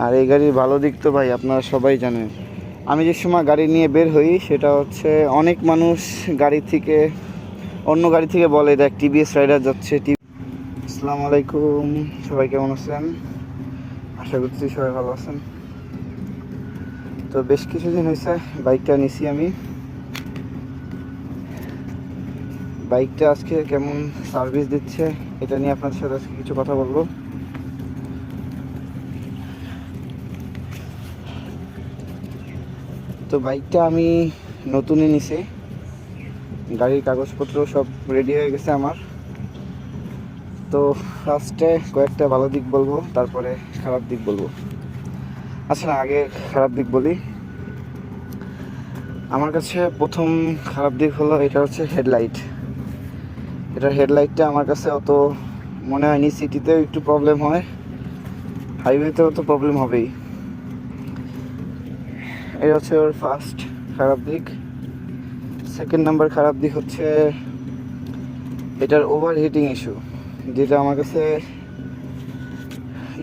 আর এই গাড়ির ভালো দিক তো ভাই আপনারা সবাই জানেন। আমি যে সময় গাড়ি নিয়ে বের হই সেটা হচ্ছে অনেক মানুষ অন্য গাড়ি থেকে বলে দেখ টিভিএস রাইডার যাচ্ছে। আসসালামু আলাইকুম, সবাই কেমন আছেন? আশা করছি সবাই ভালো আছেন। তো বেশ কিছুদিন হয়েছে বাইকটা নিছি আমি। বাইকটা আজকে কেমন সার্ভিস দিচ্ছে এটা নিয়ে আপনাদের সাথে আজকে কিছু কথা বলবো। তো বাইকটা আমি নতুনই নিছি, গাড়ির কাগজপত্র সব রেডি হয়ে গেছে আমার। তো ফার্স্টে কয়েকটা ভালো দিক বলবো, তারপরে খারাপ দিক বলবো। আচ্ছা, আগে খারাপ দিক বলি। আমার কাছে প্রথম খারাপ দিক হলো এটা হচ্ছে হেডলাইট। এটার হেডলাইটটা আমার কাছে অত মনে হয়নি। সিটিতেও একটু প্রবলেম হয়, হাইওয়েতেও তো প্রবলেম হবেই। এটা হচ্ছে ওর ফার্স্ট খারাপ দিক। সেকেন্ড নাম্বার খারাপ দিক হচ্ছে এটার ওভারহিটিং ইস্যু, যেটা আমার কাছে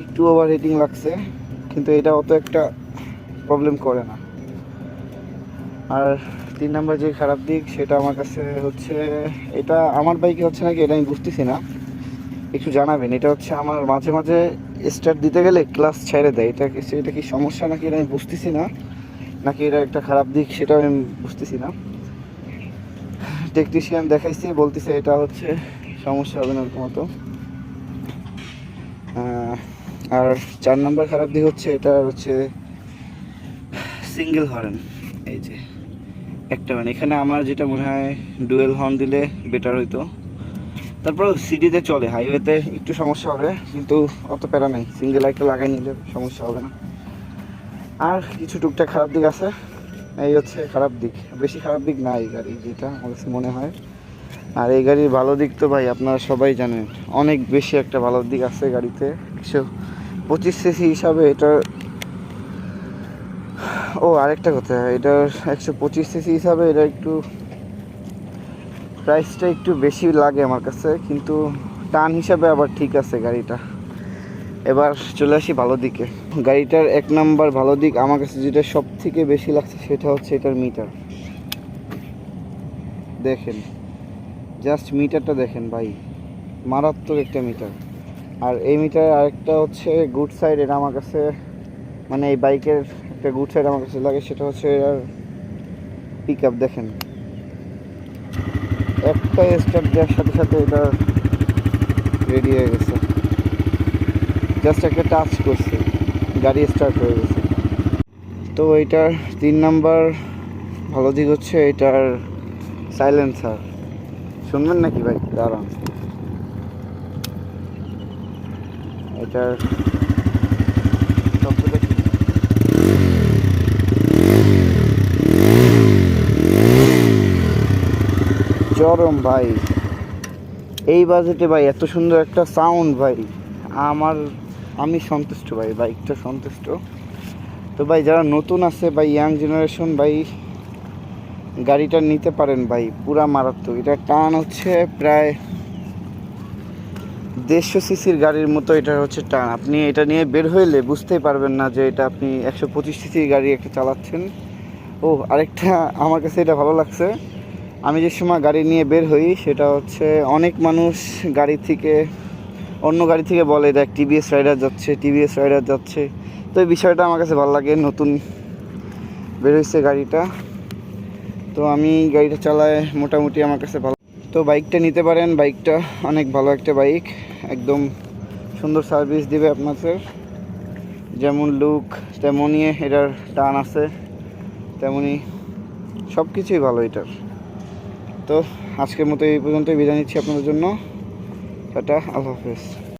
একটু ওভারহিটিং লাগছে, কিন্তু এটা অত একটা প্রবলেম করে না। আর তিন নাম্বার যে খারাপ দিক সেটা আমার কাছে হচ্ছে, এটা আমার বাইকে হচ্ছে নাকি এটা আমি বুঝতেছি না, একটু জানাবেন। এটা হচ্ছে আমার মাঝে মাঝে স্টার্ট দিতে গেলে ক্লাস ছেড়ে দেয়। এটা কি সমস্যা নাকি এটা আমি বুঝতেছি না, নাকি এটা একটা খারাপ দিক সেটাও আমি বুঝতেছি না। টেকনিশিয়ান দেখাইছি, বলতেছে এটা হচ্ছে সমস্যা হবে না ওরকম মতো। আর চার নাম্বার খারাপ দিক হচ্ছে এটা হচ্ছে সিঙ্গেল হর্ন। এই যে একটা মানে এখানে আমার যেটা মনে হয় ডুয়েল হর্ন দিলে বেটার হইতো। তারপর সিটিতে চলে, হাইওয়েতে একটু সমস্যা হবে, কিন্তু অত প্যারা নেই, সিঙ্গেল একটা লাগাই নিলে সমস্যা হবে না। আর কিছু টুকটাক খারাপ দিক আছে, এই হচ্ছে খারাপ দিক। বেশি খারাপ দিক না এই গাড়ি, যেটা আমার কাছে মনে হয়। আর এই গাড়ির ভালো দিক তো ভাই আপনারা সবাই জানেন, অনেক বেশি একটা ভালো দিক আছে গাড়িতে। 125 সিসি হিসাবে এটার, আরেকটা কথা, এটার 125 সিসি হিসাবে এটা একটু প্রাইসটা একটু বেশি লাগে আমার কাছে, কিন্তু টান হিসাবে আবার ঠিক আছে গাড়িটা। এবার চলে আসি ভালো দিকে। গাড়িটার এক নাম্বার ভালো দিক আমার কাছে যেটা সব থেকে বেশি লাগছে সেটা হচ্ছে এটার মিটার। দেখেন, জাস্ট মিটারটা দেখেন ভাই, মারাত্মক একটা মিটার। আর এই মিটার আরেকটা হচ্ছে গুড সাইড, এটা আমার কাছে মানে এই বাইকের একটা গুড সাইড আমার কাছে লাগে, সেটা হচ্ছে এর পিক আপ। দেখেন, একটা স্টার্ট দেওয়ার সাথে সাথে এটা রেডি হয়ে গেছে, জাস্ট একটা টাচ করছে গাড়ি স্টার্ট হয়ে গেছে। তো এটার তিন নাম্বার ভালো দিক হচ্ছে এটার সাইলেন্সার। শুনবেন নাকি ভাই? দাঁড়ান, এটার শব্দটা কি? চরম ভাই, এই বাজেটে ভাই এত সুন্দর একটা সাউন্ড ভাই, আমি সন্তুষ্ট ভাই, বাইকটা সন্তুষ্ট। তো ভাই যারা নতুন আছে ভাই, ইয়াং জেনারেশন ভাই, গাড়িটা নিতে পারেন ভাই, পুরা মারাত্মক। এটা টান হচ্ছে প্রায় 150 সিসির গাড়ির মতো। এটা হচ্ছে টান, আপনি এটা নিয়ে বের হইলে বুঝতেই পারবেন না যে এটা আপনি 125 সিসির গাড়ি একটা চালাচ্ছেন। আরেকটা আমার কাছে এটা ভালো লাগছে, আমি যে সময় গাড়ি নিয়ে বের হই সেটা হচ্ছে অনেক মানুষ অন্য গাড়ি থেকে বলে দেখ টিভিএস রাইডার যাচ্ছে, টিভিএস রাইডার যাচ্ছে। তো এই বিষয়টা আমার কাছে ভালো লাগে, নতুন বের হয়েছে গাড়িটা, তো আমি গাড়িটা চালায় মোটামুটি আমার কাছে ভালো। তো বাইকটা নিতে পারেন, বাইকটা অনেক ভালো একটা বাইক, একদম সুন্দর সার্ভিস দিবে আপনাদের। যেমন লুক তেমনই এটার টান আছে, তেমনই সব কিছুই ভালো এটার। তো আজকের মতো এই পর্যন্তই বিদায় নিচ্ছি আপনাদের জন্য। টাটা, আল্লাহ হাফেজ।